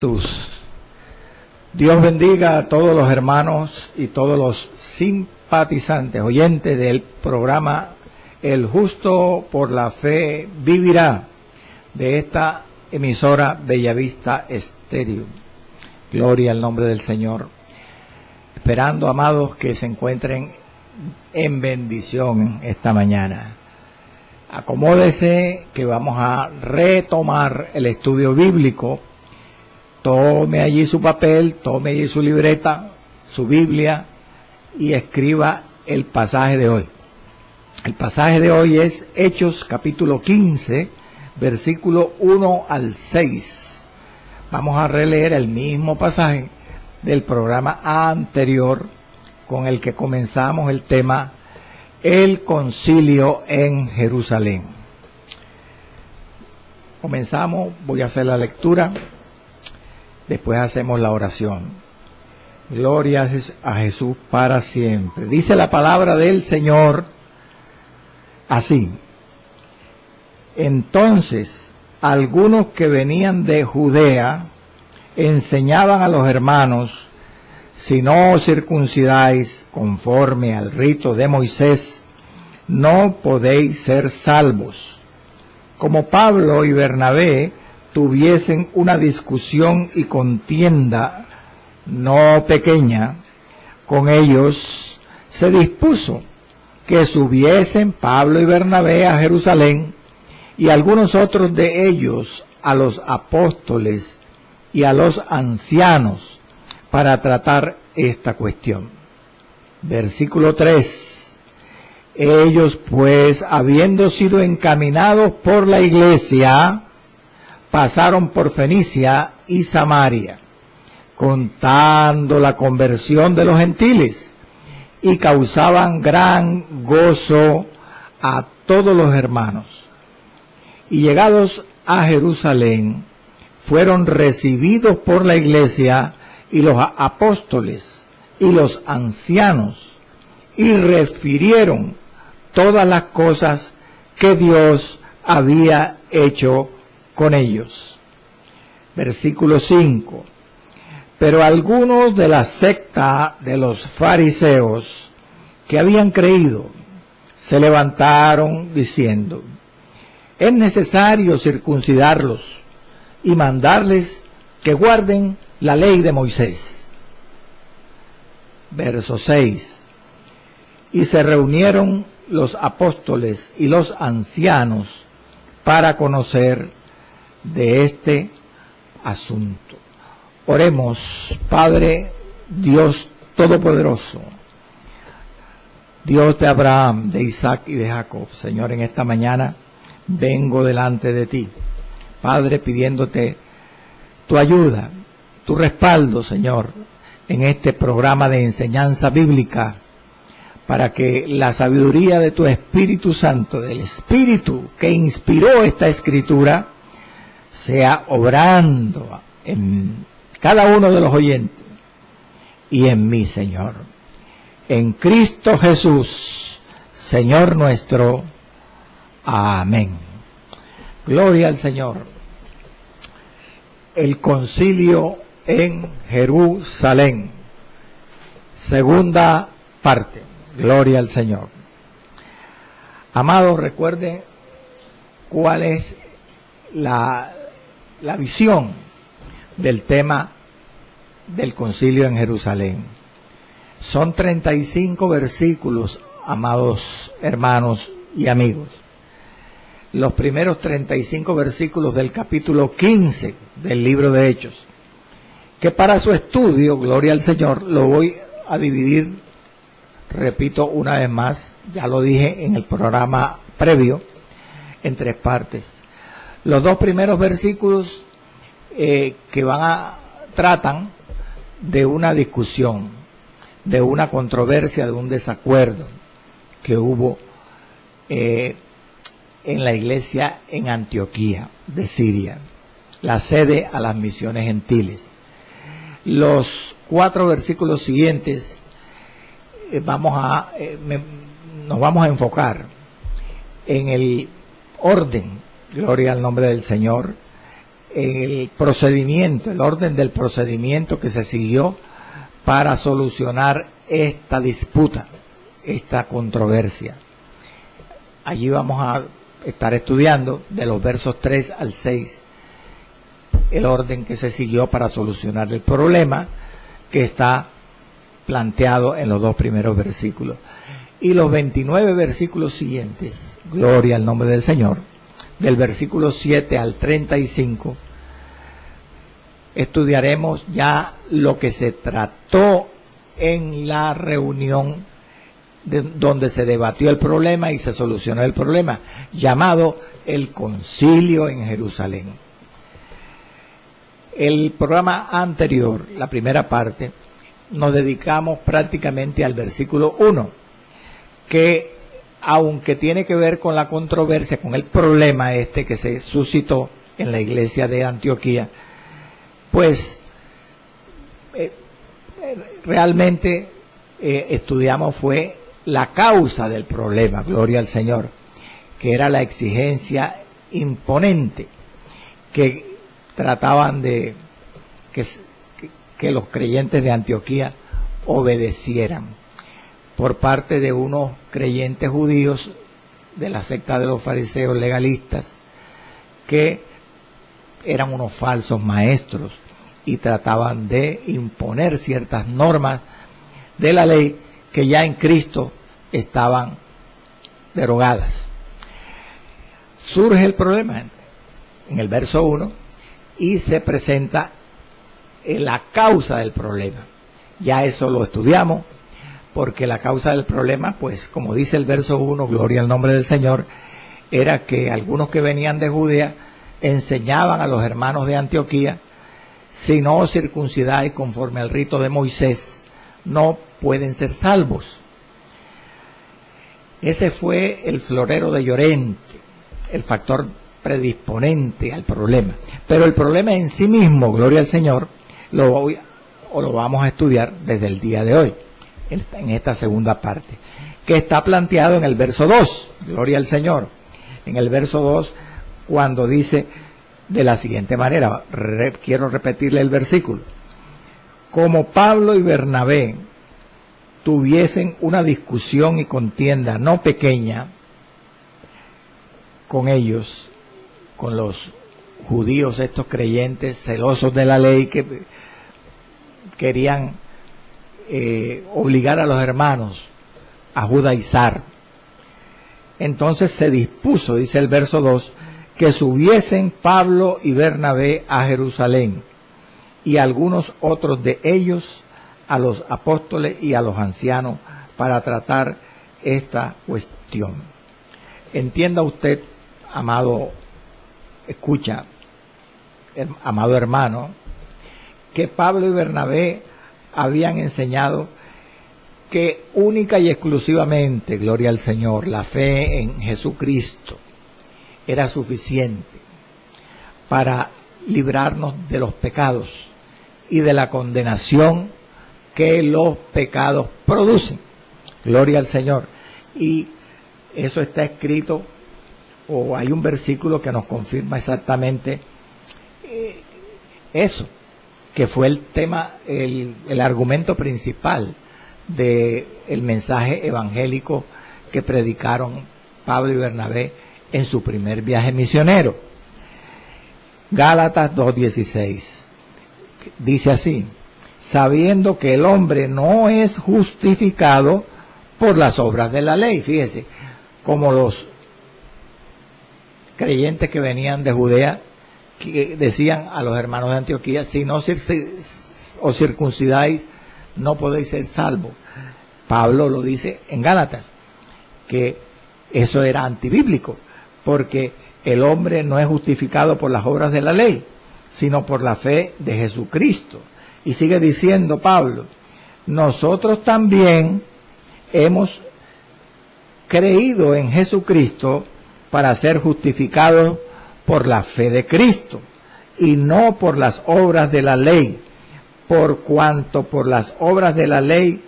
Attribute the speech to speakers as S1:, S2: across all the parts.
S1: Jesús. Dios bendiga a todos los hermanos y todos los simpatizantes, oyentes del programa El Justo por la Fe Vivirá, de esta emisora Bellavista Estéreo. Gloria al nombre del Señor. Esperando, amados, que se encuentren en bendición esta mañana. Acomódese que vamos a retomar el estudio bíblico. Tome allí su papel, tome allí su libreta, su Biblia y escriba el pasaje de hoy. El pasaje de hoy es Hechos capítulo 15, versículo 1 al 6. Vamos a releer el mismo pasaje del programa anterior con el que comenzamos el tema El Concilio en Jerusalén. Comenzamos, voy a hacer la lectura. Después hacemos la oración. Gloria a Jesús para siempre. Dice la palabra del Señor así. Entonces, algunos que venían de Judea enseñaban a los hermanos: si no os circuncidáis conforme al rito de Moisés, no podéis ser salvos. Como Pablo y Bernabé tuviesen una discusión y contienda no pequeña con ellos, se dispuso que subiesen Pablo y Bernabé a Jerusalén, y algunos otros de ellos a los apóstoles y a los ancianos, para tratar esta cuestión. Versículo 3. Ellos pues, habiendo sido encaminados por la iglesia, pasaron por Fenicia y Samaria, contando la conversión de los gentiles, y causaban gran gozo a todos los hermanos. Y llegados a Jerusalén, fueron recibidos por la iglesia y los apóstoles y los ancianos, y refirieron todas las cosas que Dios había hecho con ellos. Versículo 5. Pero algunos de la secta de los fariseos que habían creído se levantaron diciendo: es necesario circuncidarlos y mandarles que guarden la ley de Moisés. Verso 6. Y se reunieron los apóstoles y los ancianos para conocer de este asunto. Oremos. Padre Dios Todopoderoso, Dios de Abraham, de Isaac y de Jacob, Señor, en esta mañana vengo delante de ti, Padre, pidiéndote tu ayuda, tu respaldo, Señor, en este programa de enseñanza bíblica, para que la sabiduría de tu Espíritu Santo, del Espíritu que inspiró esta Escritura, sea obrando en cada uno de los oyentes y en mí, Señor. En Cristo Jesús, Señor nuestro. Amén. Gloria al Señor. El Concilio en Jerusalén. Segunda parte. Gloria al Señor. Amados, recuerden cuál es la visión del tema del Concilio en Jerusalén. Son 35 versículos, amados hermanos y amigos. Los primeros 35 versículos del capítulo 15 del libro de Hechos, que para su estudio, gloria al Señor, lo voy a dividir, repito una vez más, ya lo dije en el programa previo, en 3 partes. Los 2 primeros versículos tratan de una discusión, de una controversia, de un desacuerdo que hubo en la iglesia en Antioquía de Siria, la sede a las misiones gentiles. Los 4 versículos siguientes nos vamos a enfocar en el orden, gloria al nombre del Señor, el procedimiento, el orden del procedimiento que se siguió para solucionar esta disputa, esta controversia. Allí vamos a estar estudiando de los versos 3 al 6 el orden que se siguió para solucionar el problema que está planteado en los dos primeros versículos. Y los 29 versículos siguientes, gloria al nombre del Señor, del versículo 7 al 35, estudiaremos ya lo que se trató en la reunión donde se debatió el problema y se solucionó el problema, llamado el Concilio en Jerusalén. El programa anterior, la primera parte, nos dedicamos prácticamente al versículo 1, que aunque tiene que ver con la controversia, con el problema que se suscitó en la iglesia de Antioquía, pues realmente estudiamos fue la causa del problema, gloria al Señor, que era la exigencia imponente que trataban de que los creyentes de Antioquía obedecieran por parte de unos creyentes judíos de la secta de los fariseos legalistas, que eran unos falsos maestros y trataban de imponer ciertas normas de la ley que ya en Cristo estaban derogadas. Surge el problema en el verso 1 y se presenta la causa del problema. Ya eso lo estudiamos, porque la causa del problema, pues como dice el verso 1, gloria al nombre del Señor, era que algunos que venían de Judea enseñaban a los hermanos de Antioquía: si no os circuncidáis conforme al rito de Moisés, no pueden ser salvos. Ese fue el florero de Llorente, el factor predisponente al problema. Pero el problema en sí mismo, gloria al Señor, lo vamos a estudiar desde el día de hoy, en esta segunda parte, que está planteado en el verso 2, gloria al Señor. En el verso 2, cuando dice de la siguiente manera, quiero repetirle el versículo: como Pablo y Bernabé tuviesen una discusión y contienda no pequeña con ellos, con los judíos, estos creyentes celosos de la ley que querían obligar a los hermanos a judaizar. Entonces se dispuso, dice el verso 2, que subiesen Pablo y Bernabé a Jerusalén, y algunos otros de ellos a los apóstoles y a los ancianos, para tratar esta cuestión. Entienda usted, amado amado hermano, que Pablo y Bernabé habían enseñado que única y exclusivamente, gloria al Señor, la fe en Jesucristo era suficiente para librarnos de los pecados y de la condenación que los pecados producen. Gloria al Señor. Y eso está escrito, o hay un versículo que nos confirma exactamente eso, que fue el tema, el argumento principal del mensaje evangélico que predicaron Pablo y Bernabé en su primer viaje misionero. Gálatas 2:16 dice así: sabiendo que el hombre no es justificado por las obras de la ley. Fíjese, como los creyentes que venían de Judea, que decían a los hermanos de Antioquía: si no os circuncidáis, no podéis ser salvos. Pablo lo dice en Gálatas, que eso era antibíblico, porque el hombre no es justificado por las obras de la ley, sino por la fe de Jesucristo. Y sigue diciendo Pablo: nosotros también hemos creído en Jesucristo para ser justificados por la fe de Cristo, y no por las obras de la ley, por cuanto por las obras de la ley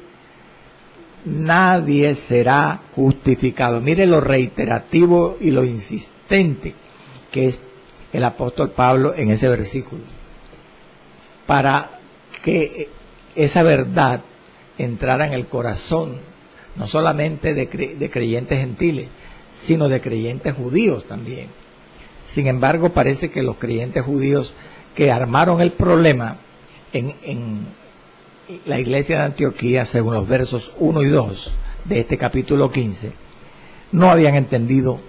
S1: nadie será justificado. Mire lo reiterativo y lo insistente que es el apóstol Pablo en ese versículo, para que esa verdad entrara en el corazón, no solamente de creyentes gentiles, sino de creyentes judíos también. Sin embargo, parece que los creyentes judíos que armaron el problema en la iglesia de Antioquía, según los versos 1 y 2 de este capítulo 15, no habían entendido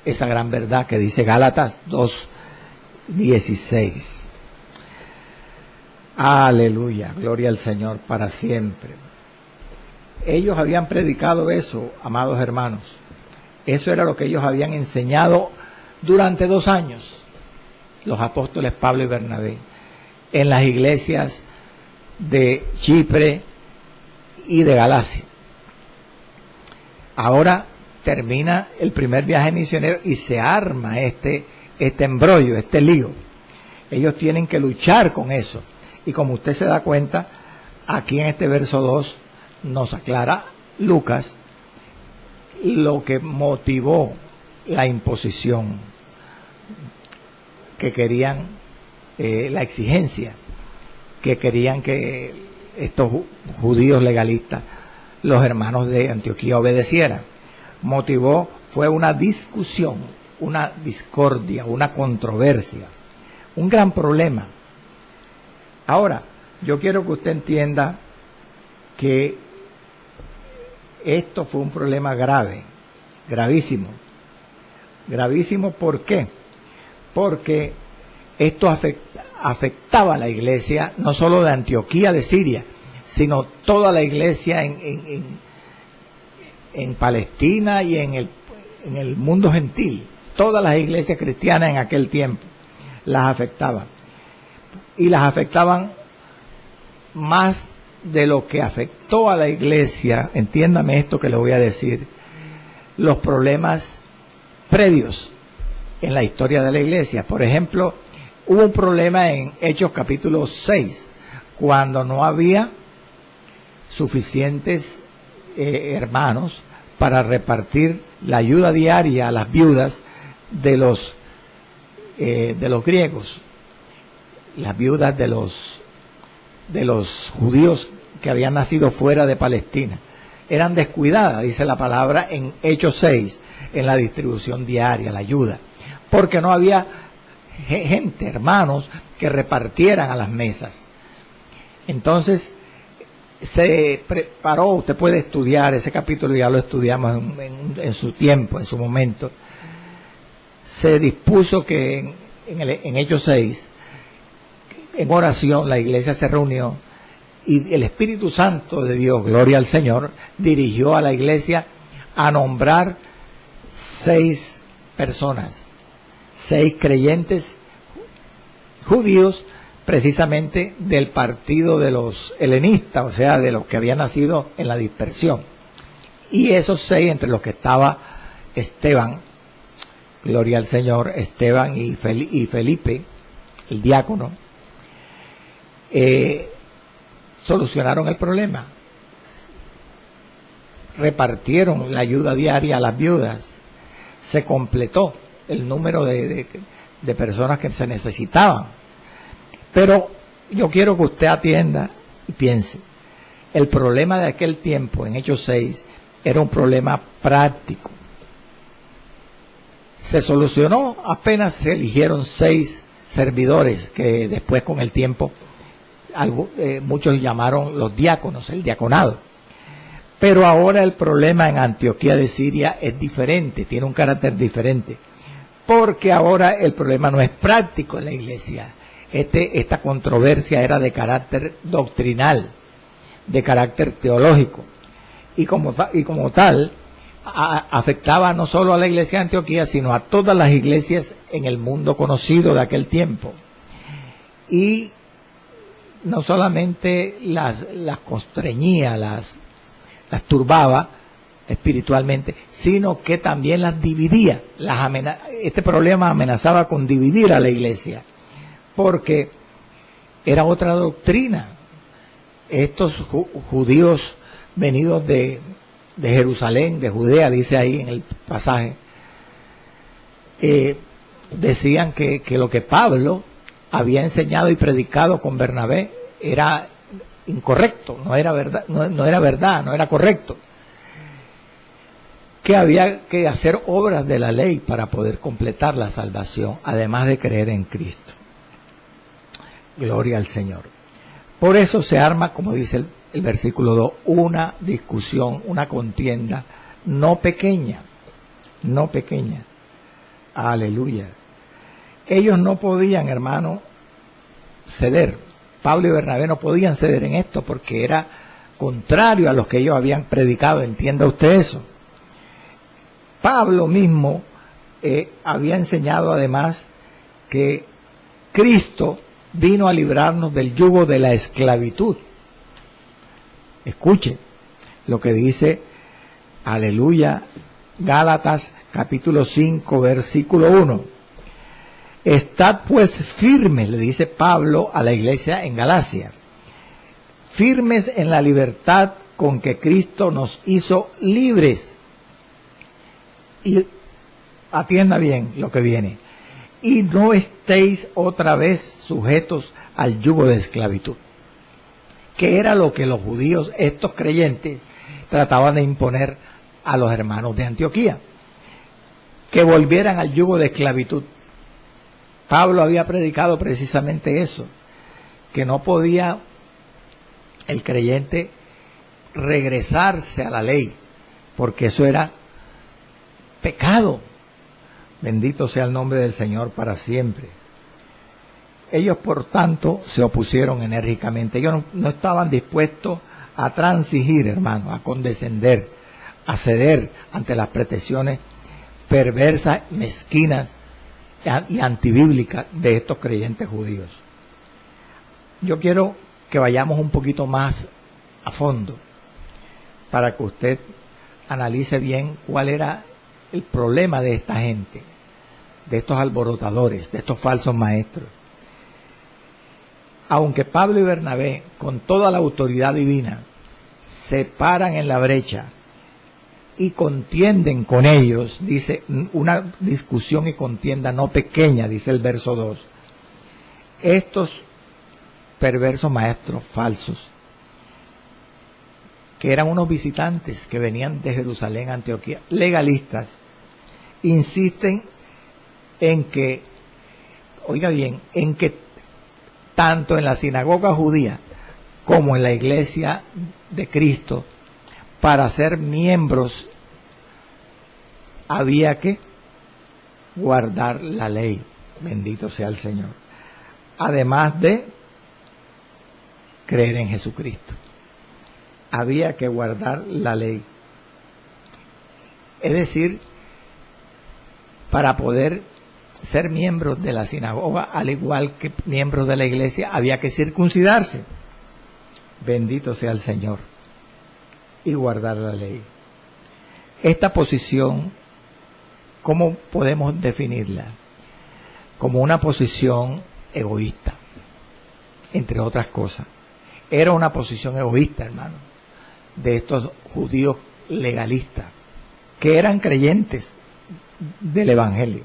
S1: esa gran verdad que dice Gálatas 2:16. Aleluya, gloria al Señor para siempre. Ellos habían predicado eso, amados hermanos. Eso era lo que ellos habían enseñado durante 2 años, los apóstoles Pablo y Bernabé, en las iglesias de Chipre y de Galacia. Ahora termina el primer viaje misionero y se arma este embrollo, este lío. Ellos tienen que luchar con eso. Y como usted se da cuenta, aquí en este verso 2 nos aclara Lucas lo que motivó la imposición que querían, la exigencia que querían que estos judíos legalistas, los hermanos de Antioquía, obedecieran. Fue una discusión, una discordia, una controversia, un gran problema. Ahora, yo quiero que usted entienda que esto fue un problema grave, gravísimo. Gravísimo, ¿por qué? Porque esto afectaba a la iglesia, no solo de Antioquía de Siria, sino toda la iglesia en Palestina y en el mundo gentil. Todas las iglesias cristianas en aquel tiempo las afectaban. Y las afectaban más de lo que afectó a la iglesia, entiéndame esto que le voy a decir, los problemas previos en la historia de la iglesia. Por ejemplo, hubo un problema en Hechos capítulo 6, cuando no había suficientes hermanos para repartir la ayuda diaria a las viudas de los griegos, las viudas de los judíos que habían nacido fuera de Palestina. Eran descuidadas, dice la palabra en Hechos 6, en la distribución diaria, la ayuda, porque no había gente, hermanos, que repartieran a las mesas. Entonces se preparó, usted puede estudiar ese capítulo, ya lo estudiamos en su tiempo, en su momento. Se dispuso que en Hechos 6, en oración, la iglesia se reunió y el Espíritu Santo de Dios, gloria al Señor, dirigió a la iglesia a nombrar 6 personas, 6 creyentes judíos, precisamente del partido de los helenistas, o sea, de los que habían nacido en la dispersión. Y esos 6, entre los que estaba Esteban, gloria al Señor, Esteban y Felipe, el diácono, solucionaron el problema. Repartieron la ayuda diaria a las viudas. Se completó el número de personas que se necesitaban. Pero yo quiero que usted atienda y piense. El problema de aquel tiempo, en Hechos 6, era un problema práctico. Se solucionó apenas se eligieron 6 servidores que después, con el tiempo, muchos llamaron los diáconos, el diaconado. Pero ahora el problema en Antioquía de Siria es diferente, tiene un carácter diferente, porque ahora el problema no es práctico en la iglesia. Esta controversia era de carácter doctrinal, de carácter teológico, y como tal afectaba no solo a la iglesia de Antioquía, sino a todas las iglesias en el mundo conocido de aquel tiempo. Y no solamente las constreñía, las turbaba espiritualmente, sino que también las dividía. Este problema amenazaba con dividir a la iglesia, porque era otra doctrina. Estos judíos venidos de Jerusalén, de Judea, dice ahí en el pasaje, decían que lo que Pablo había enseñado y predicado con Bernabé era incorrecto, no era verdad, no era correcto, que había que hacer obras de la ley para poder completar la salvación, además de creer en Cristo. Gloria al Señor. Por eso se arma, como dice el versículo 2, una discusión, una contienda no pequeña. Aleluya. Ellos no podían, hermano, ceder. Pablo y Bernabé no podían ceder en esto porque era contrario a lo que ellos habían predicado. ¿Entienda usted eso? Pablo mismo había enseñado además que Cristo vino a librarnos del yugo de la esclavitud. Escuche lo que dice, aleluya, Gálatas capítulo 5, versículo 1. Estad pues firmes, le dice Pablo a la iglesia en Galacia, firmes en la libertad con que Cristo nos hizo libres. Y atienda bien lo que viene. Y no estéis otra vez sujetos al yugo de esclavitud, que era lo que los judíos, estos creyentes, trataban de imponer a los hermanos de Antioquía, que volvieran al yugo de esclavitud. Pablo había predicado precisamente eso, que no podía el creyente regresarse a la ley, porque eso era pecado. Bendito sea el nombre del Señor para siempre. Ellos, por tanto, se opusieron enérgicamente. Ellos no estaban dispuestos a transigir, hermano, a condescender, a ceder ante las pretensiones perversas, mezquinas y antibíblicas de estos creyentes judíos. Yo quiero que vayamos un poquito más a fondo para que usted analice bien cuál era el problema de esta gente, de estos alborotadores, de estos falsos maestros. Aunque Pablo y Bernabé, con toda la autoridad divina, se paran en la brecha y contienden con ellos, dice, una discusión y contienda no pequeña, dice el verso 2. Estos perversos maestros falsos, que eran unos visitantes que venían de Jerusalén a Antioquía, legalistas, insisten en que, oiga bien, en que tanto en la sinagoga judía como en la iglesia de Cristo, para ser miembros había que guardar la ley. Bendito sea el Señor. Además de creer en Jesucristo. Había que guardar la ley. Es decir, para poder ser miembros de la sinagoga, al igual que miembros de la iglesia, había que circuncidarse. Bendito sea el Señor. Y guardar la ley. Esta posición, ¿cómo podemos definirla? Como una posición egoísta, entre otras cosas. Era una posición egoísta, hermano, de estos judíos legalistas, que eran creyentes del Evangelio.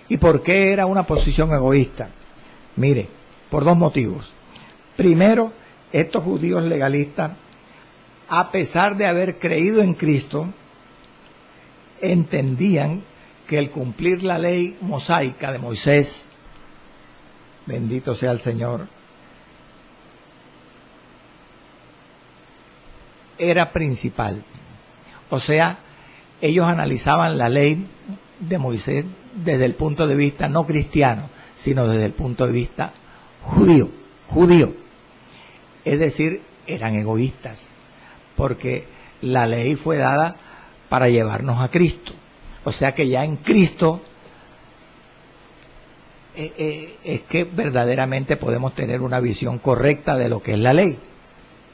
S1: ¿Y por qué era una posición egoísta? Mire, por dos motivos. Primero, estos judíos legalistas, a pesar de haber creído en Cristo, entendían que el cumplir la ley mosaica de Moisés, bendito sea el Señor, era principal. O sea, ellos analizaban la ley de Moisés desde el punto de vista no cristiano, sino desde el punto de vista judío. Es decir, eran egoístas, porque la ley fue dada para llevarnos a Cristo. O sea que ya en Cristo es que verdaderamente podemos tener una visión correcta de lo que es la ley.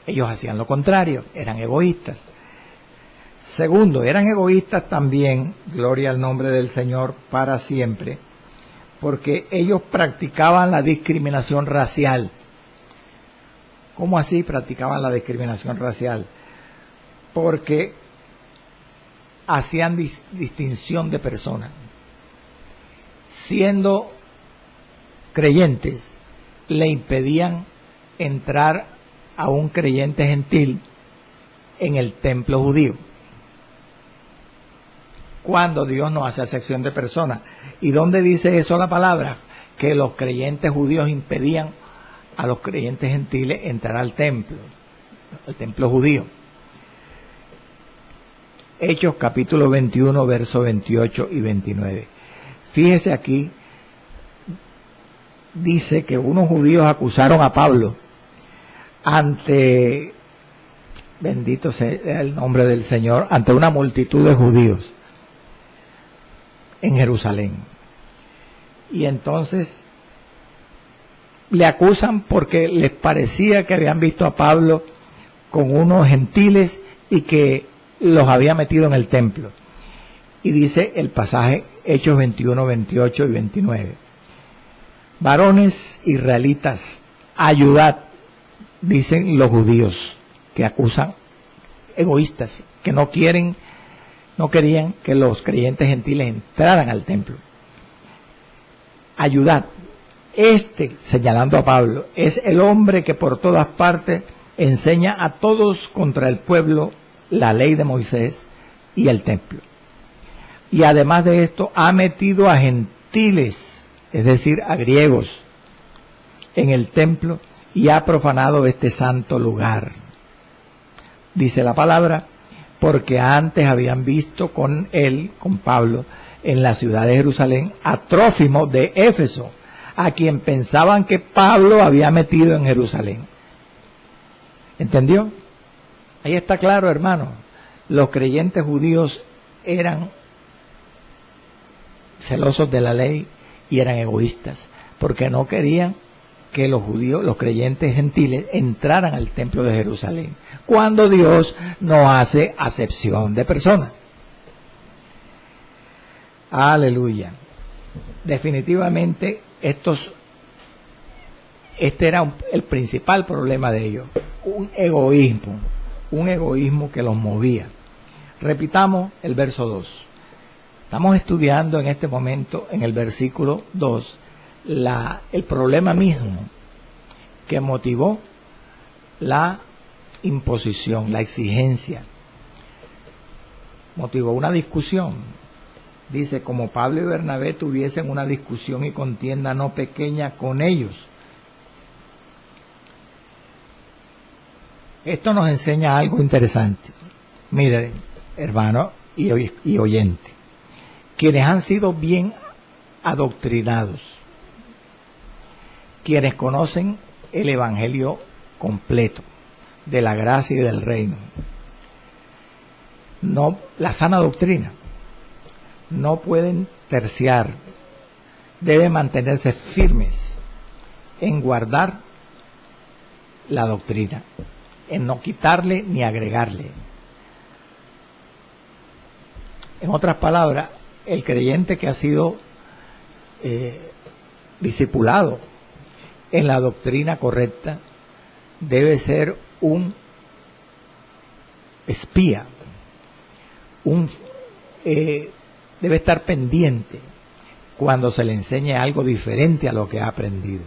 S1: Ellos hacían lo contrario, eran egoístas. Segundo, eran egoístas también, gloria al nombre del Señor para siempre, porque ellos practicaban la discriminación racial. ¿Cómo así practicaban la discriminación racial? Porque hacían distinción de personas. siendo creyentes, le impedían entrar a un creyente gentil en el templo judío, cuando Dios no hace acepción de personas. ¿Y dónde dice eso la palabra? Que los creyentes judíos impedían a los creyentes gentiles entrar al templo judío. Hechos capítulo 21, versos 28 y 29. Fíjese aquí, dice que unos judíos acusaron a Pablo ante, bendito sea el nombre del Señor, ante una multitud de judíos en Jerusalén. Y entonces le acusan porque les parecía que habían visto a Pablo con unos gentiles y que los había metido en el templo. Y dice el pasaje Hechos 21, 28 y 29. Varones israelitas, ayudad, dicen los judíos, que acusan egoístas, que no querían que los creyentes gentiles entraran al templo. Ayudad. Señalando a Pablo, es el hombre que por todas partes enseña a todos contra el pueblo la ley de Moisés y el templo. Y además de esto, ha metido a gentiles, es decir, a griegos, en el templo y ha profanado este santo lugar. Dice la palabra, porque antes habían visto con Pablo, en la ciudad de Jerusalén, a Trófimo de Éfeso, a quien pensaban que Pablo había metido en Jerusalén. ¿Entendió? Ahí está claro, hermano. Los creyentes judíos eran celosos de la ley y eran egoístas, porque no querían que los judíos, los creyentes gentiles, entraran al templo de Jerusalén, cuando Dios no hace acepción de personas. Aleluya. Definitivamente este era el principal problema de ellos, un egoísmo que los movía. Repitamos el verso 2. Estamos estudiando en este momento, en el versículo 2, el problema mismo que motivó la imposición, la exigencia. Motivó una discusión. Dice, como Pablo y Bernabé tuviesen una discusión y contienda no pequeña con ellos. Esto nos enseña algo interesante. Miren, hermano y oyente, quienes han sido bien adoctrinados, quienes conocen el evangelio completo de la gracia y del reino, no, la sana doctrina, no pueden terciar, deben mantenerse firmes en guardar la doctrina, en no quitarle ni agregarle. En otras palabras, el creyente que ha sido discipulado en la doctrina correcta debe ser un espía, debe estar pendiente cuando se le enseñe algo diferente a lo que ha aprendido.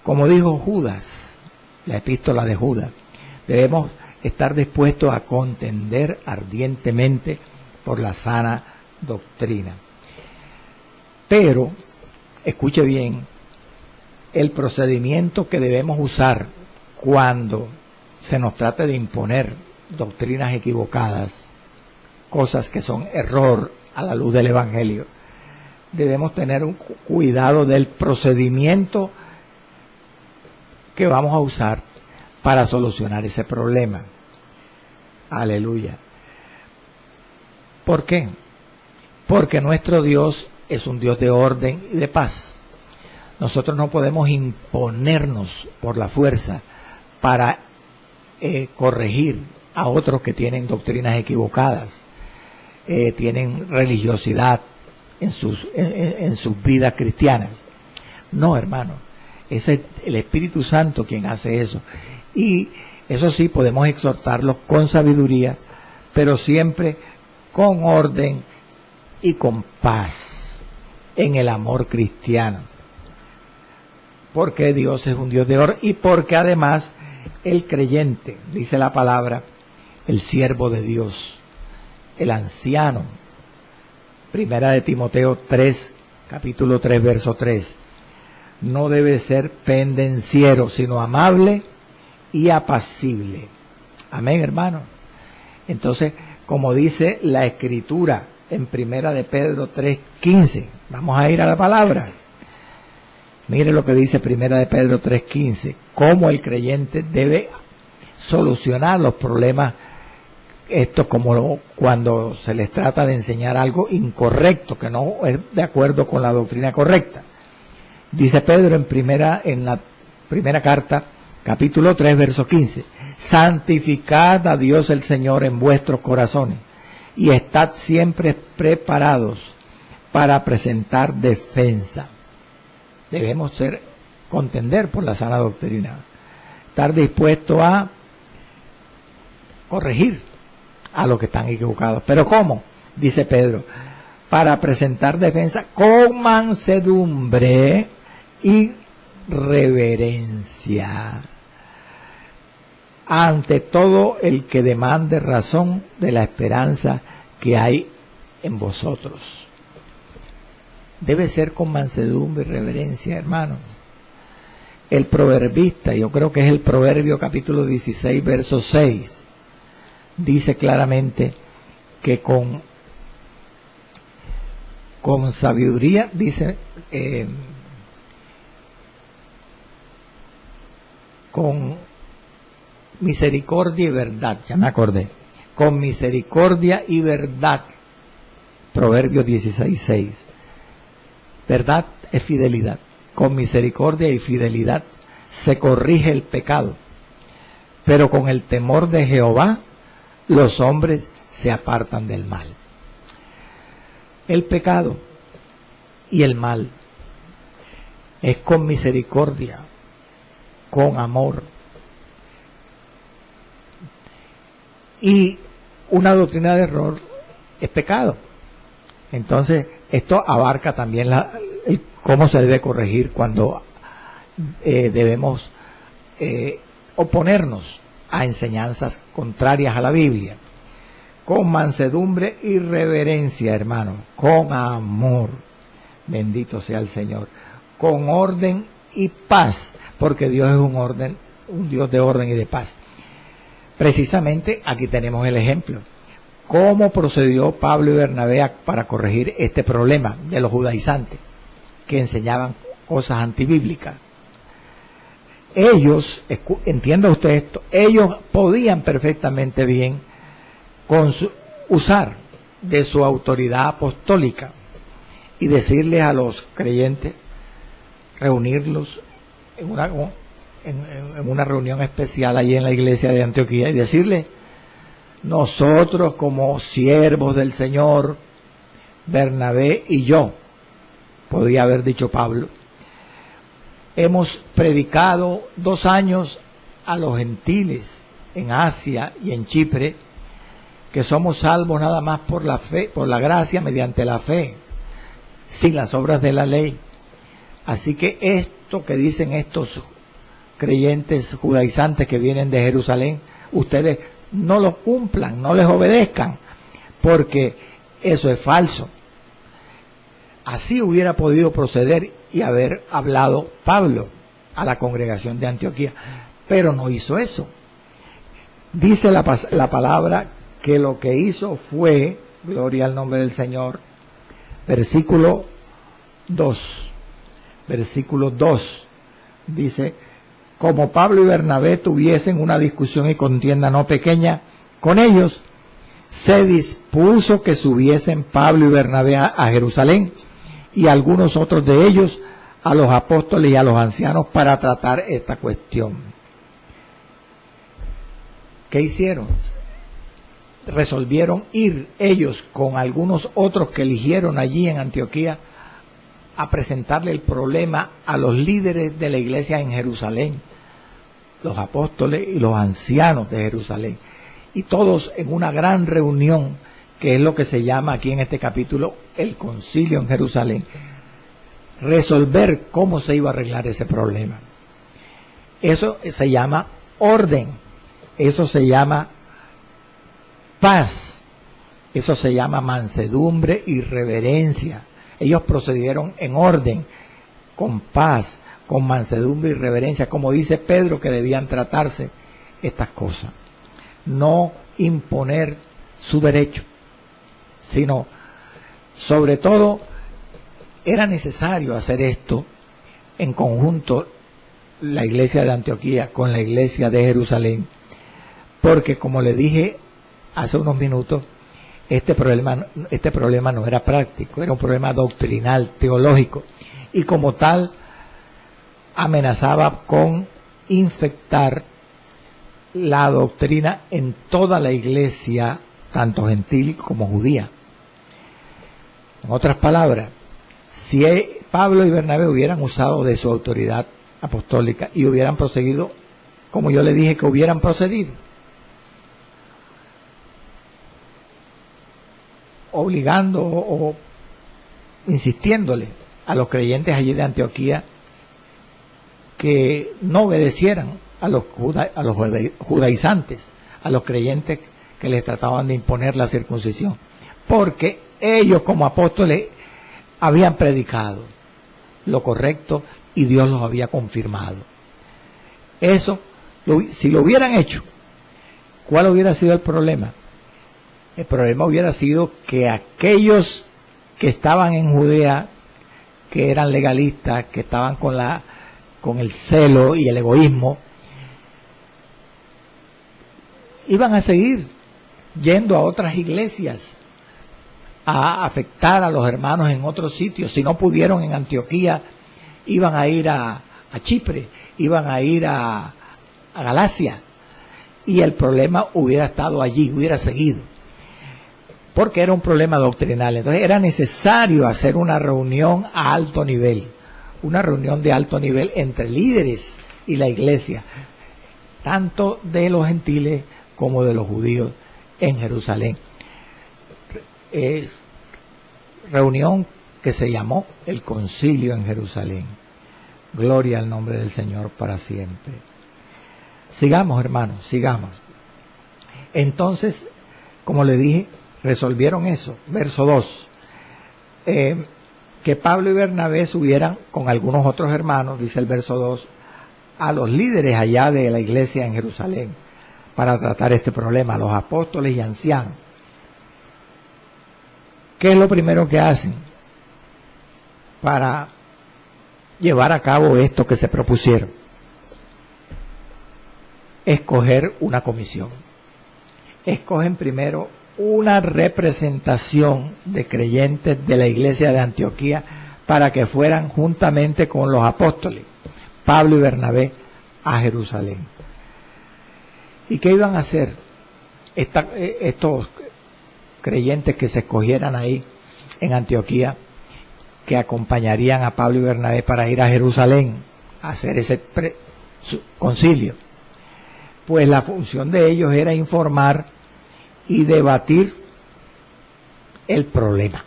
S1: Como dijo Judas, la epístola de Judas, debemos estar dispuestos a contender ardientemente por la sana doctrina. Pero, escuche bien, el procedimiento que debemos usar cuando se nos trate de imponer doctrinas equivocadas, cosas que son error a la luz del Evangelio, debemos tener un cuidado del procedimiento que vamos a usar para solucionar ese problema. Aleluya. ¿Por qué? Porque nuestro Dios es un Dios de orden y de paz. Nosotros no podemos imponernos por la fuerza para corregir a otros que tienen doctrinas equivocadas, tienen religiosidad en sus vidas cristianas. No, hermano, es el Espíritu Santo quien hace eso. Y eso sí, podemos exhortarlos con sabiduría, pero siempre con orden y con paz. en el amor cristiano. Porque Dios es un Dios de orden y porque además el creyente, dice la palabra, el siervo de Dios, el anciano, primera de Timoteo 3, capítulo 3, verso 3, no debe ser pendenciero, sino amable y apacible. Amén, hermano. Entonces, como dice la Escritura en primera de Pedro 3:15, vamos a ir a la palabra. Mire lo que dice primera de Pedro 3:15, cómo el creyente debe solucionar los problemas, estos como cuando se les trata de enseñar algo incorrecto, que no es de acuerdo con la doctrina correcta. Dice Pedro en la primera carta, capítulo 3, verso 15, santificad a Dios el Señor en vuestros corazones y estad siempre preparados para presentar defensa. Debemos contender por la sana doctrina, estar dispuesto a corregir a los que están equivocados. ¿Pero cómo? Dice Pedro, para presentar defensa con mansedumbre y reverencia ante todo el que demande razón de la esperanza que hay en vosotros. Debe ser con mansedumbre y reverencia, hermano. El proverbista, yo creo que es el Proverbio capítulo 16, verso 6, dice claramente que con sabiduría, dice, con misericordia y verdad, ya me acordé, con misericordia y verdad, Proverbios 16:6, verdad es fidelidad, con misericordia y fidelidad se corrige el pecado, pero con el temor de Jehová los hombres se apartan del mal. El pecado y el mal es con misericordia, con amor. Y una doctrina de error es pecado. Entonces, esto abarca también cómo se debe corregir cuando debemos oponernos a enseñanzas contrarias a la Biblia. Con mansedumbre y reverencia, hermano, con amor, bendito sea el Señor, con orden y paz, porque Dios es un Dios de orden y de paz. Precisamente aquí tenemos el ejemplo. ¿Cómo procedió Pablo y Bernabé para corregir este problema de los judaizantes que enseñaban cosas antibíblicas? Ellos, entienda usted esto, ellos podían perfectamente bien usar de su autoridad apostólica y decirles a los creyentes, reunirlos en una reunión especial allí en la iglesia de Antioquía y decirles: nosotros como siervos del Señor, Bernabé y yo, podría haber dicho Pablo, hemos predicado 2 años a los gentiles en Asia y en Chipre, que somos salvos nada más por la fe, por la gracia mediante la fe, sin las obras de la ley. Así que esto que dicen estos creyentes judaizantes que vienen de Jerusalén, ustedes no lo cumplan, no les obedezcan, porque eso es falso. Así hubiera podido proceder y haber hablado Pablo a la congregación de Antioquía, pero no hizo eso. Dice la palabra que lo que hizo fue, gloria al nombre del Señor, versículo 2, dice: como Pablo y Bernabé tuviesen una discusión y contienda no pequeña con ellos, se dispuso que subiesen Pablo y Bernabé a Jerusalén y algunos otros de ellos a los apóstoles y a los ancianos para tratar esta cuestión. ¿Qué hicieron? Resolvieron ir ellos con algunos otros que eligieron allí en Antioquía a presentarle el problema a los líderes de la iglesia en Jerusalén, los apóstoles y los ancianos de Jerusalén, y todos en una gran reunión, que es lo que se llama aquí en este capítulo el concilio en Jerusalén. resolver cómo se iba a arreglar ese problema. Eso se llama orden, eso se llama paz, eso se llama mansedumbre y reverencia. Ellos procedieron en orden, con paz, con mansedumbre y reverencia, como dice Pedro que debían tratarse estas cosas. No imponer su derecho, sino, sobre todo, era necesario hacer esto en conjunto, la iglesia de Antioquía con la iglesia de Jerusalén, porque como le dije hace unos minutos, este problema no era práctico, era un problema doctrinal, teológico, y como tal amenazaba con infectar la doctrina en toda la iglesia, tanto gentil como judía. En otras palabras, si Pablo y Bernabé hubieran usado de su autoridad apostólica y hubieran procedido, como yo le dije que hubieran procedido, obligando o insistiéndole a los creyentes allí de Antioquía que no obedecieran a los judaizantes, a los creyentes que les trataban de imponer la circuncisión, porque ellos como apóstoles habían predicado lo correcto y Dios los había confirmado. Eso, si lo hubieran hecho, ¿cuál hubiera sido el problema? El problema hubiera sido que aquellos que estaban en Judea, que eran legalistas, que estaban con el celo y el egoísmo, iban a seguir yendo a otras iglesias a afectar a los hermanos en otros sitios. Si no pudieron en Antioquía, iban a ir a Chipre, iban a ir a Galacia, y el problema hubiera estado allí, hubiera seguido, porque era un problema doctrinal. Entonces era necesario hacer una reunión a alto nivel, una reunión de alto nivel entre líderes y la iglesia, tanto de los gentiles como de los judíos en Jerusalén. Reunión que se llamó el Concilio en Jerusalén. Gloria al nombre del Señor para siempre. Sigamos, hermanos, sigamos. Entonces, como le dije, resolvieron eso. Verso 2. Que Pablo y Bernabé subieran con algunos otros hermanos, dice el verso 2, a los líderes allá de la iglesia en Jerusalén para tratar este problema, a los apóstoles y ancianos. ¿Qué es lo primero que hacen para llevar a cabo esto que se propusieron? Escoger una comisión. Escogen primero una representación de creyentes de la iglesia de Antioquía para que fueran juntamente con los apóstoles, Pablo y Bernabé, a Jerusalén. ¿Y qué iban a hacer estos creyentes que se escogieran ahí en Antioquía, que acompañarían a Pablo y Bernabé para ir a Jerusalén a hacer ese concilio? Pues la función de ellos era informar y debatir el problema,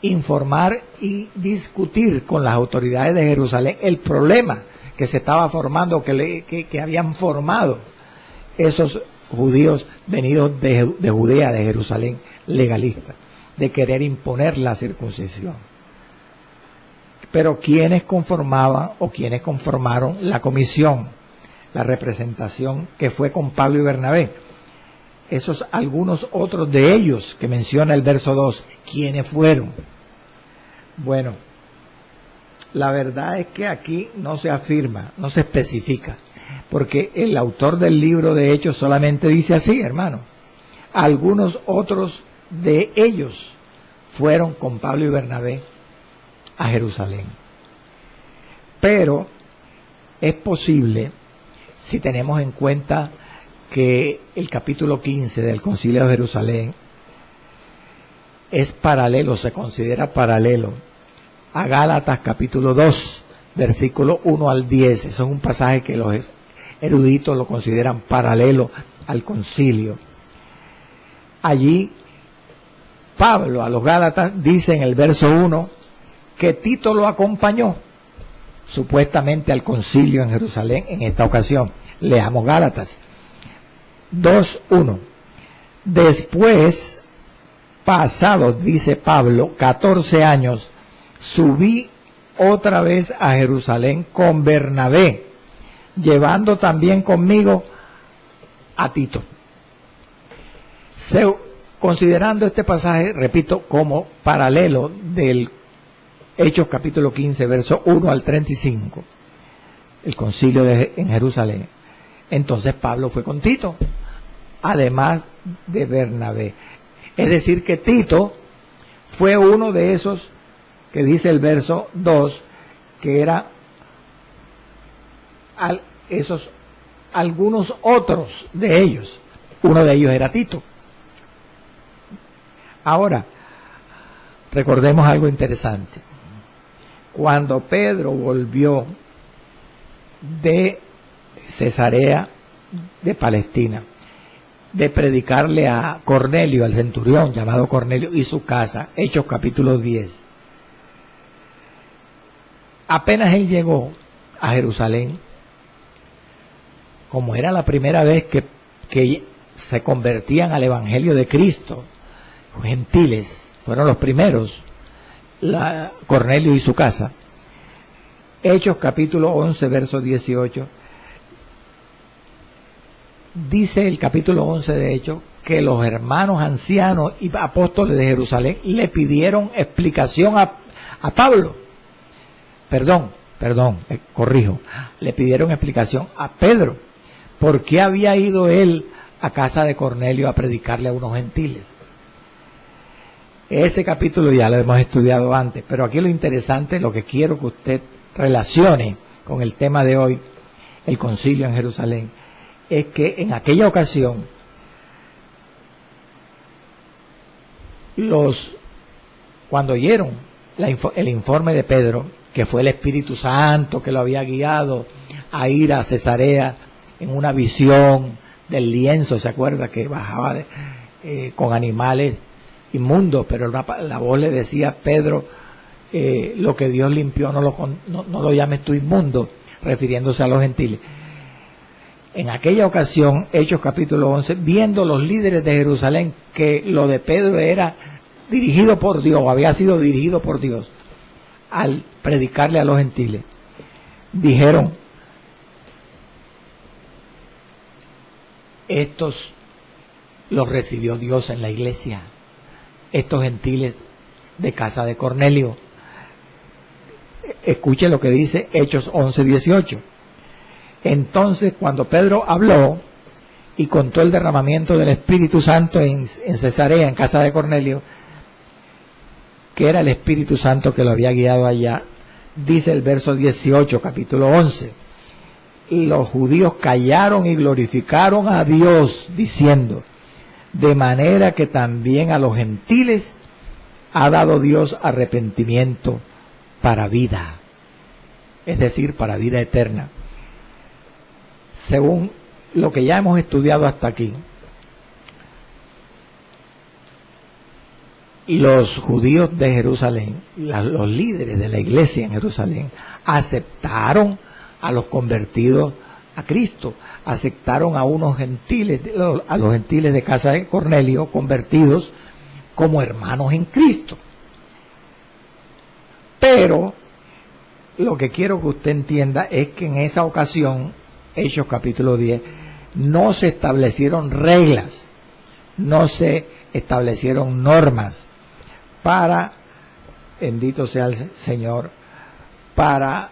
S1: informar y discutir con las autoridades de Jerusalén el problema que se estaba formando, que habían formado esos judíos venidos de Judea, de Jerusalén, legalistas, de querer imponer la circuncisión. Pero ¿quiénes conformaban o quiénes conformaron la comisión, la representación que fue con Pablo y Bernabé? Esos algunos otros de ellos que menciona el verso 2, ¿quiénes fueron? Bueno, la verdad es que aquí no se afirma, no se especifica, porque el autor del libro de Hechos solamente dice así, hermano: algunos otros de ellos fueron con Pablo y Bernabé a Jerusalén. Pero es posible, si tenemos en cuenta que el capítulo 15 del Concilio de Jerusalén es paralelo, se considera paralelo a Gálatas capítulo 2, versículo 1 al 10. Eso es un pasaje que los eruditos lo consideran paralelo al concilio. Allí Pablo a los Gálatas dice en el verso 1 que Tito lo acompañó supuestamente al concilio en Jerusalén en esta ocasión. Leamos Gálatas 2:1. Después, pasados, dice Pablo, 14 años, subí otra vez a Jerusalén con Bernabé, llevando también conmigo a Tito. Considerando este pasaje, repito, como paralelo del Hechos capítulo 15, verso 1 al 35, el concilio en Jerusalén, entonces Pablo fue con Tito, además de Bernabé. Es decir, que Tito fue uno de esos que dice el verso 2, que era algunos otros de ellos. Uno de ellos era Tito. Ahora, recordemos algo interesante. Cuando Pedro volvió de Cesarea de Palestina, de predicarle a Cornelio, al centurión llamado Cornelio, y su casa, Hechos capítulo 10. Apenas él llegó a Jerusalén, como era la primera vez que se convertían al evangelio de Cristo, gentiles, fueron los primeros, Cornelio y su casa. Hechos capítulo 11, verso 18. Dice el capítulo 11 de Hechos que los hermanos ancianos y apóstoles de Jerusalén le pidieron explicación a Pablo. Corrijo. Le pidieron explicación a Pedro. ¿Por qué había ido él a casa de Cornelio a predicarle a unos gentiles? Ese capítulo ya lo hemos estudiado antes, pero aquí lo interesante, lo que quiero que usted relacione con el tema de hoy, el concilio en Jerusalén, es que en aquella ocasión cuando oyeron el informe de Pedro, que fue el Espíritu Santo que lo había guiado a ir a Cesarea en una visión del lienzo, ¿se acuerda? Que bajaba con animales inmundos, pero la voz le decía: Pedro, lo que Dios limpió no lo llames tú inmundo, refiriéndose a los gentiles. En aquella ocasión, Hechos capítulo 11, viendo los líderes de Jerusalén que lo de Pedro era dirigido por Dios, o había sido dirigido por Dios, al predicarle a los gentiles, dijeron: estos los recibió Dios en la iglesia, estos gentiles de casa de Cornelio. Escuche lo que dice Hechos 11, 18. Entonces, cuando Pedro habló y contó el derramamiento del Espíritu Santo en Cesarea, en casa de Cornelio, que era el Espíritu Santo que lo había guiado allá, dice el verso 18, capítulo 11, y los judíos callaron y glorificaron a Dios, diciendo: de manera que también a los gentiles ha dado Dios arrepentimiento para vida, es decir, para vida eterna. Según lo que ya hemos estudiado hasta aquí, los judíos de Jerusalén, los líderes de la iglesia en Jerusalén, aceptaron a los convertidos a Cristo, aceptaron a unos gentiles, a los gentiles de casa de Cornelio, convertidos como hermanos en Cristo. Pero lo que quiero que usted entienda es que en esa ocasión, Hechos capítulo 10, no se establecieron reglas, no se establecieron normas para, bendito sea el Señor, para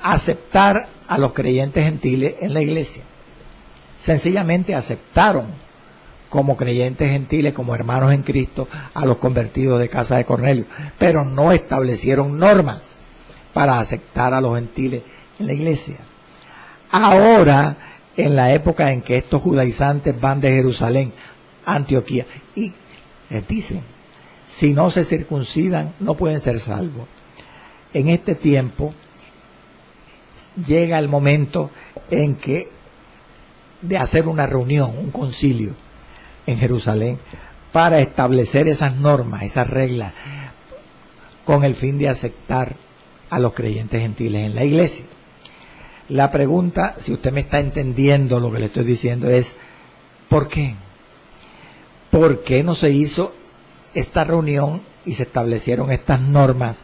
S1: aceptar a los creyentes gentiles en la iglesia. Sencillamente aceptaron como creyentes gentiles, como hermanos en Cristo, a los convertidos de casa de Cornelio, pero no establecieron normas para aceptar a los gentiles en la iglesia. Ahora, en la época en que estos judaizantes van de Jerusalén a Antioquía y les dicen: si no se circuncidan no pueden ser salvos. En este tiempo llega el momento en que de hacer una reunión, un concilio en Jerusalén para establecer esas normas, esas reglas, con el fin de aceptar a los creyentes gentiles en la iglesia. La pregunta, si usted me está entendiendo lo que le estoy diciendo, es ¿por qué? ¿Por qué no se hizo esta reunión y se establecieron estas normas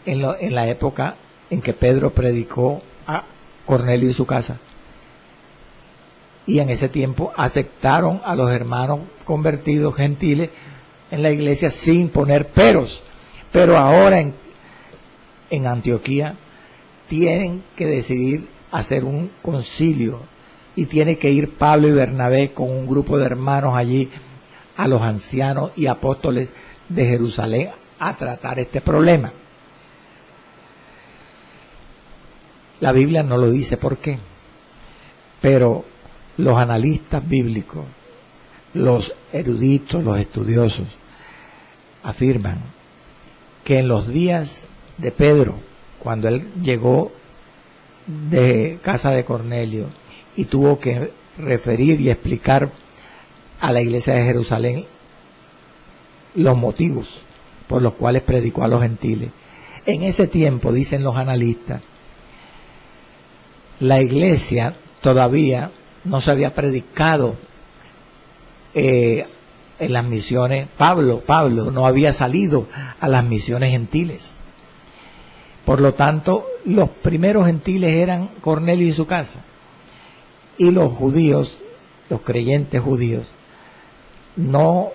S1: en la época en que Pedro predicó a Cornelio y su casa? Y en ese tiempo aceptaron a los hermanos convertidos gentiles en la iglesia sin poner peros. Pero ahora en Antioquía tienen que decidir hacer un concilio y tiene que ir Pablo y Bernabé con un grupo de hermanos allí a los ancianos y apóstoles de Jerusalén a tratar este problema. La Biblia no lo dice por qué, pero los analistas bíblicos, los eruditos, los estudiosos, afirman que en los días de Pedro, cuando él llegó de casa de Cornelio y tuvo que referir y explicar a la iglesia de Jerusalén los motivos por los cuales predicó a los gentiles, en ese tiempo, dicen los analistas, la iglesia todavía no se había predicado en las misiones. Pablo no había salido a las misiones gentiles. Por lo tanto, los primeros gentiles eran Cornelio y su casa. Y los judíos, los creyentes judíos, no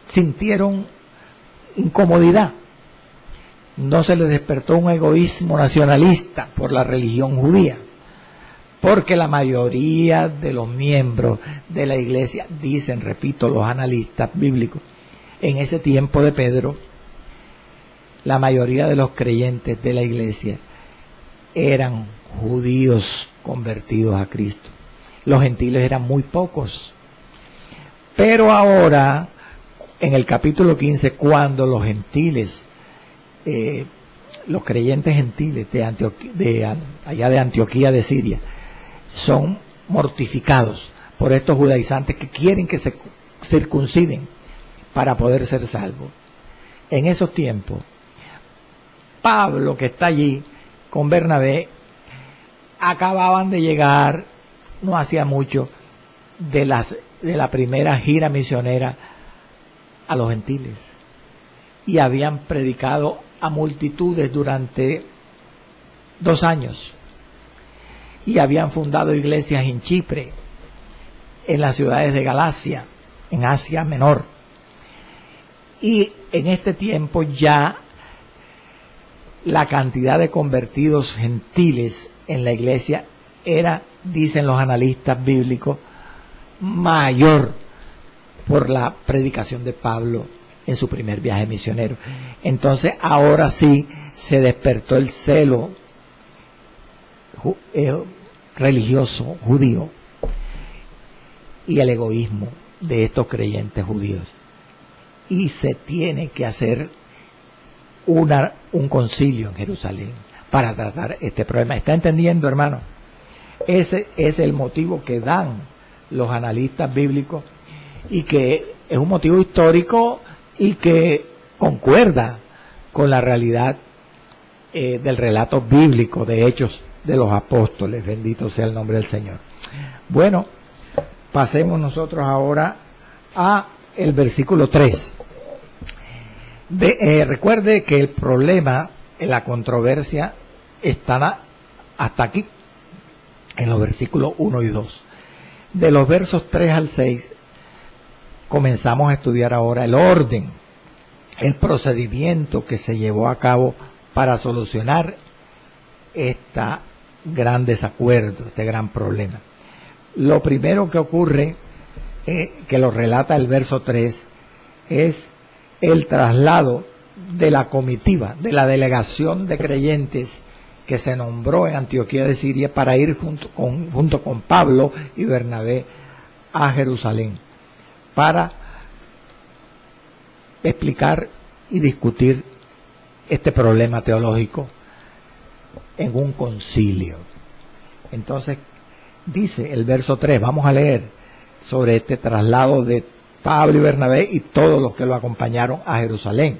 S1: sintieron incomodidad. No se les despertó un egoísmo nacionalista por la religión judía, porque la mayoría de los miembros de la iglesia, dicen, repito, los analistas bíblicos, en ese tiempo de Pedro, la mayoría de los creyentes de la iglesia eran judíos convertidos a Cristo. Los gentiles eran muy pocos. Pero ahora, en el capítulo 15, cuando los gentiles, los creyentes gentiles allá de Antioquía de Siria, son mortificados por estos judaizantes que quieren que se circunciden para poder ser salvos. En esos tiempos, Pablo, que está allí con Bernabé, acababan de llegar, no hacía mucho, de la primera gira misionera a los gentiles, y habían predicado a multitudes durante 2 años, y habían fundado iglesias en Chipre, en las ciudades de Galacia, en Asia Menor, y en este tiempo ya la cantidad de convertidos gentiles en la iglesia era, dicen los analistas bíblicos, mayor por la predicación de Pablo en su primer viaje misionero. Entonces ahora sí se despertó el celo religioso judío y el egoísmo de estos creyentes judíos, y se tiene que hacer un concilio en Jerusalén para tratar este problema. ¿Está entendiendo, hermano? Ese es el motivo que dan los analistas bíblicos, y que es un motivo histórico y que concuerda con la realidad del relato bíblico de Hechos de los Apóstoles. Bendito sea el nombre del Señor. Bueno, pasemos nosotros ahora a el versículo 3. Recuerde que el problema, la controversia, está hasta aquí, en los versículos 1 y 2. De los versos 3 al 6, comenzamos a estudiar ahora el orden, el procedimiento que se llevó a cabo para solucionar este gran desacuerdo, este gran problema. Lo primero que ocurre, que lo relata el verso 3, es el traslado de la comitiva, de la delegación de creyentes que se nombró en Antioquía de Siria para ir junto con Pablo y Bernabé a Jerusalén para explicar y discutir este problema teológico en un concilio. Entonces dice el verso 3, vamos a leer sobre este traslado de Pablo y Bernabé y todos los que lo acompañaron a Jerusalén.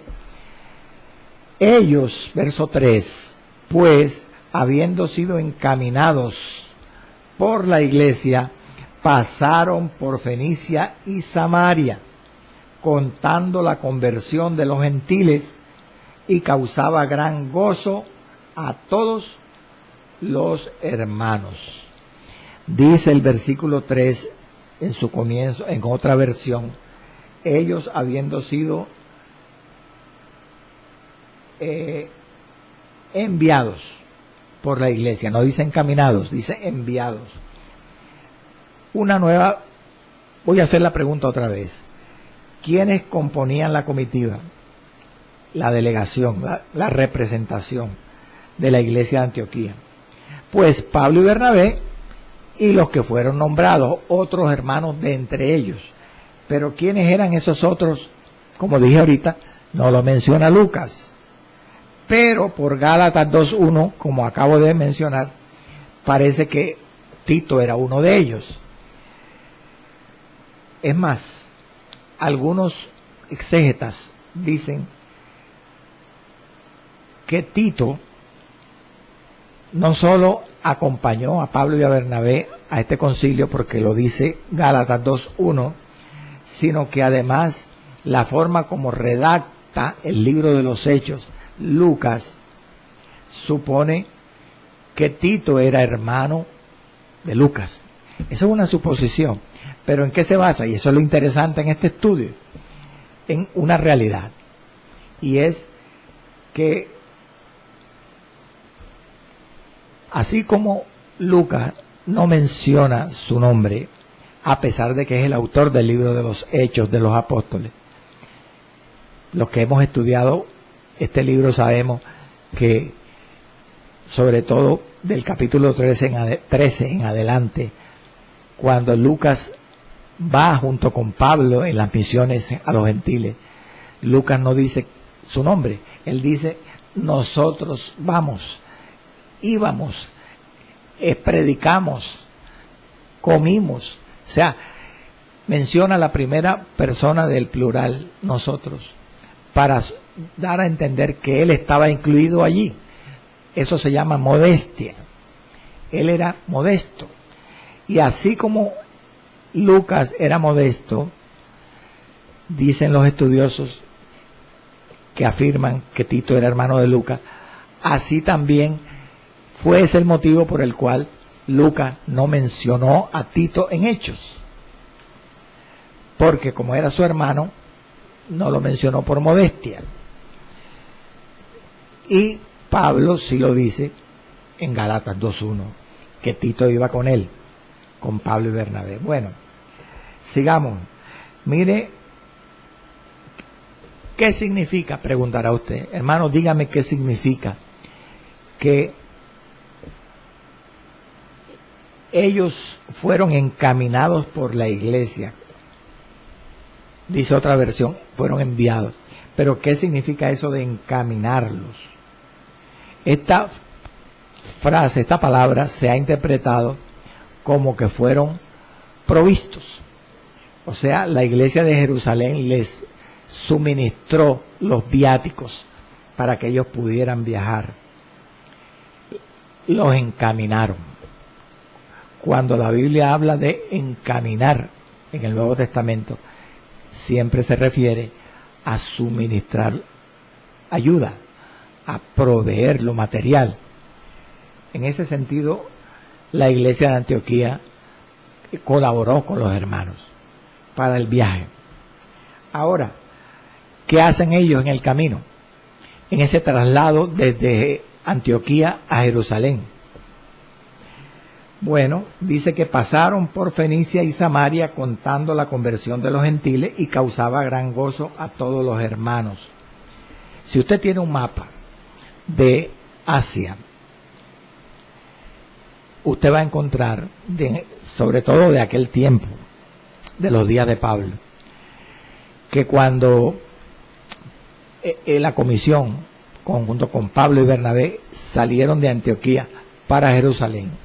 S1: Ellos, verso 3, pues, habiendo sido encaminados por la iglesia, pasaron por Fenicia y Samaria, contando la conversión de los gentiles, y causaba gran gozo a todos los hermanos. Dice el versículo 3 en su comienzo, en otra versión, ellos habiendo sido enviados por la iglesia, no dice encaminados, dice enviados. Voy a hacer la pregunta otra vez. ¿Quiénes componían la comitiva? La delegación, la representación de la iglesia de Antioquía. Pues Pablo y Bernabé y los que fueron nombrados, otros hermanos de entre ellos. Pero ¿quiénes eran esos otros? Como dije ahorita, no lo menciona Lucas. Pero por Gálatas 2:1, como acabo de mencionar, parece que Tito era uno de ellos. Es más, algunos exégetas dicen que Tito no solo acompañó a Pablo y a Bernabé a este concilio, porque lo dice Gálatas 2:1, sino que además la forma como redacta el libro de los Hechos, Lucas, supone que Tito era hermano de Lucas. Eso es una suposición, pero ¿en qué se basa? Y eso es lo interesante en este estudio, en una realidad, y es que así como Lucas no menciona su nombre, a pesar de que es el autor del libro de los Hechos de los Apóstoles, los que hemos estudiado este libro sabemos que, sobre todo del capítulo 13 en adelante, cuando Lucas va junto con Pablo en las misiones a los gentiles, Lucas no dice su nombre, él dice: nosotros vamos, íbamos, predicamos, comimos. O sea, menciona la primera persona del plural, nosotros, para dar a entender que él estaba incluido allí. Eso se llama modestia. Él era modesto. Y así como Lucas era modesto, dicen los estudiosos que afirman que Tito era hermano de Lucas, así también fue ese el motivo por el cual Lucas no mencionó a Tito en Hechos, porque como era su hermano, no lo mencionó por modestia. Y Pablo sí lo dice en Gálatas 2:1, que Tito iba con él, con Pablo y Bernabé. Bueno, sigamos. Mire, ¿qué significa? Preguntará usted. Hermano, dígame qué significa que ellos fueron encaminados por la iglesia. Dice otra versión, fueron enviados. Pero ¿qué significa eso de encaminarlos? Esta frase, esta palabra se ha interpretado como que fueron provistos. O sea, la iglesia de Jerusalén les suministró los viáticos para que ellos pudieran viajar. Los encaminaron. Cuando la Biblia habla de encaminar en el Nuevo Testamento, siempre se refiere a suministrar ayuda, a proveer lo material. En ese sentido, la iglesia de Antioquía colaboró con los hermanos para el viaje. Ahora, ¿qué hacen ellos en el camino? En ese traslado desde Antioquía a Jerusalén. Bueno, dice que pasaron por Fenicia y Samaria contando la conversión de los gentiles y causaba gran gozo a todos los hermanos. Si usted tiene un mapa de Asia, usted va a encontrar, sobre todo de aquel tiempo, de los días de Pablo, que cuando la comisión, junto con Pablo y Bernabé, salieron de Antioquía para Jerusalén,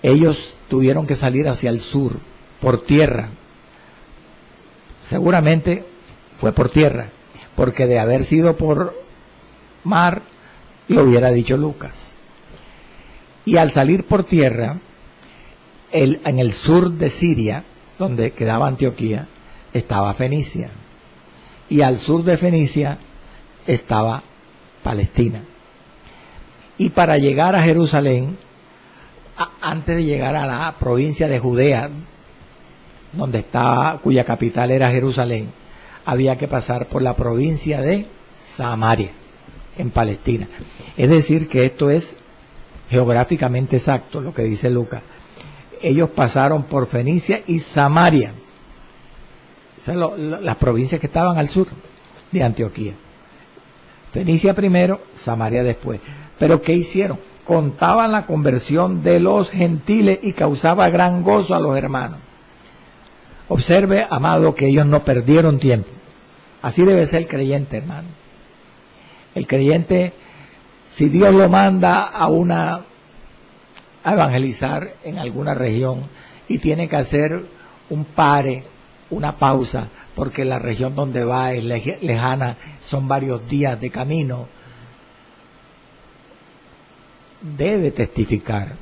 S1: ellos tuvieron que salir hacia el sur, por tierra, seguramente fue por tierra, porque de haber sido por mar, lo hubiera dicho Lucas. Y al salir por tierra, en el sur de Siria, donde quedaba Antioquía, estaba Fenicia. Y al sur de Fenicia estaba Palestina. Y para llegar a Jerusalén, antes de llegar a la provincia de Judea, cuya capital era Jerusalén, había que pasar por la provincia de Samaria, en Palestina. Es decir, que esto es geográficamente exacto, lo que dice Lucas. Ellos pasaron por Fenicia y Samaria, o sea, las provincias que estaban al sur de Antioquía. Fenicia primero, Samaria después. Pero ¿qué hicieron? Contaban la conversión de los gentiles y causaba gran gozo a los hermanos. Observe, amado, que ellos no perdieron tiempo. Así debe ser el creyente, hermano. El creyente, si Dios lo manda a evangelizar en alguna región y tiene que hacer un pare, una pausa, porque la región donde va es lejana, son varios días de camino, debe testificar,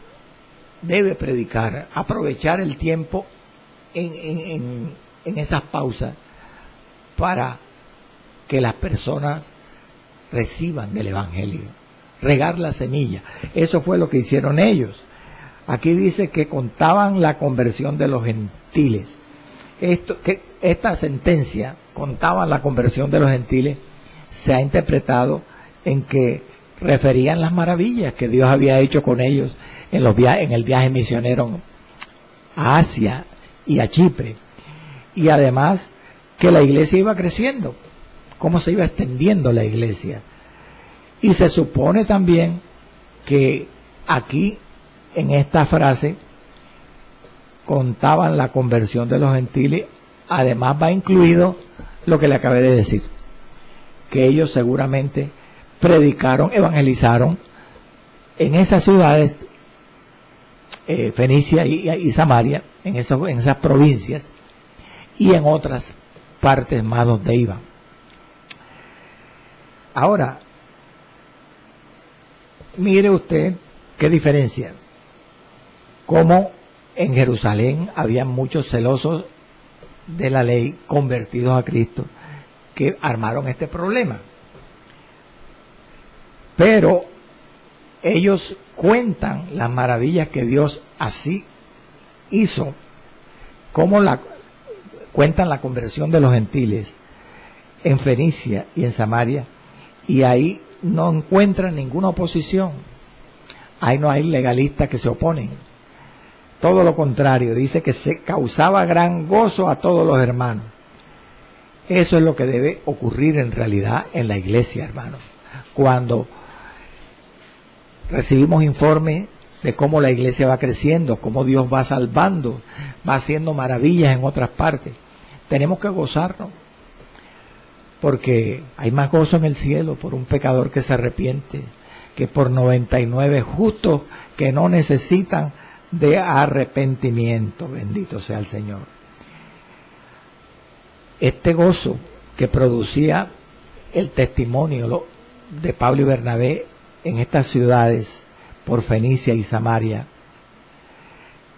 S1: debe predicar, aprovechar el tiempo en esas pausas para que las personas reciban del Evangelio, regar la semilla. Eso fue lo que hicieron ellos. Aquí dice que contaban la conversión de los gentiles. Esta sentencia, contaban la conversión de los gentiles, se ha interpretado en que referían las maravillas que Dios había hecho con ellos en el viaje misionero a Asia y a Chipre. Y además que la iglesia iba creciendo, cómo se iba extendiendo la iglesia. Y se supone también que aquí, en esta frase, contaban la conversión de los gentiles, además va incluido lo que le acabé de decir, que ellos seguramente predicaron, evangelizaron en esas ciudades, Fenicia y Samaria, en esas provincias, y en otras partes más donde iban. Ahora, mire usted qué diferencia. Como en Jerusalén había muchos celosos de la ley convertidos a Cristo que armaron este problema. Pero ellos cuentan las maravillas que Dios así hizo, cuentan la conversión de los gentiles en Fenicia y en Samaria, y ahí no encuentran ninguna oposición. Ahí no hay legalistas que se oponen. Todo lo contrario, dice que se causaba gran gozo a todos los hermanos. Eso es lo que debe ocurrir en realidad en la iglesia, hermanos. Cuando recibimos informes de cómo la iglesia va creciendo, cómo Dios va salvando, va haciendo maravillas en otras partes, tenemos que gozarnos, porque hay más gozo en el cielo por un pecador que se arrepiente que por 99 justos que no necesitan de arrepentimiento. Bendito sea el Señor. Este gozo que producía el testimonio de Pablo y Bernabé en estas ciudades por Fenicia y Samaria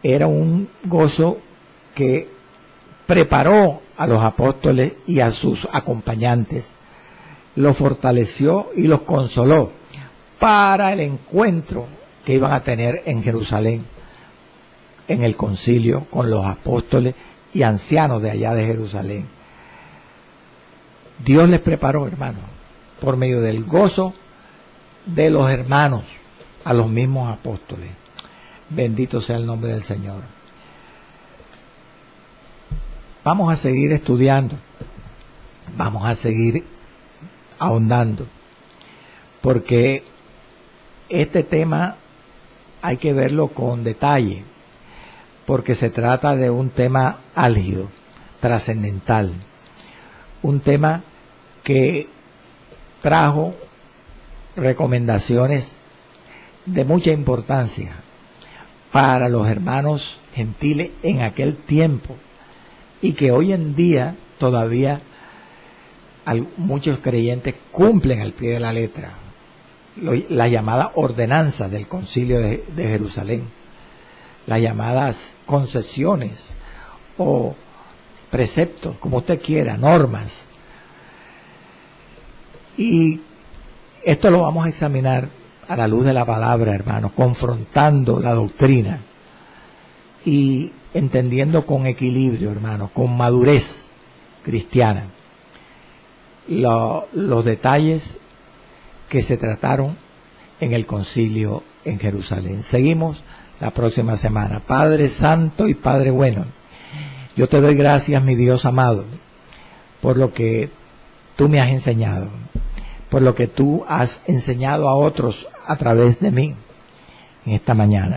S1: era un gozo que preparó a los apóstoles y a sus acompañantes, los fortaleció y los consoló para el encuentro que iban a tener en Jerusalén, en el concilio con los apóstoles y ancianos de allá de Jerusalén. Dios les preparó, hermanos, por medio del gozo de los hermanos, a los mismos apóstoles. Bendito sea el nombre del Señor. Vamos a seguir estudiando, vamos a seguir ahondando, porque este tema hay que verlo con detalle, porque se trata de un tema álgido, trascendental, un tema que trajo recomendaciones de mucha importancia para los hermanos gentiles en aquel tiempo, y que hoy en día todavía muchos creyentes cumplen al pie de la letra la llamada ordenanza del Concilio de Jerusalén, las llamadas concesiones o preceptos, como usted quiera, normas. Y esto lo vamos a examinar a la luz de la palabra, hermanos, confrontando la doctrina y entendiendo con equilibrio, hermanos, con madurez cristiana, los detalles que se trataron en el concilio en Jerusalén. Seguimos la próxima semana. Padre Santo y Padre Bueno, yo te doy gracias, mi Dios amado, por lo que tú me has enseñado, por lo que tú has enseñado a otros a través de mí en esta mañana.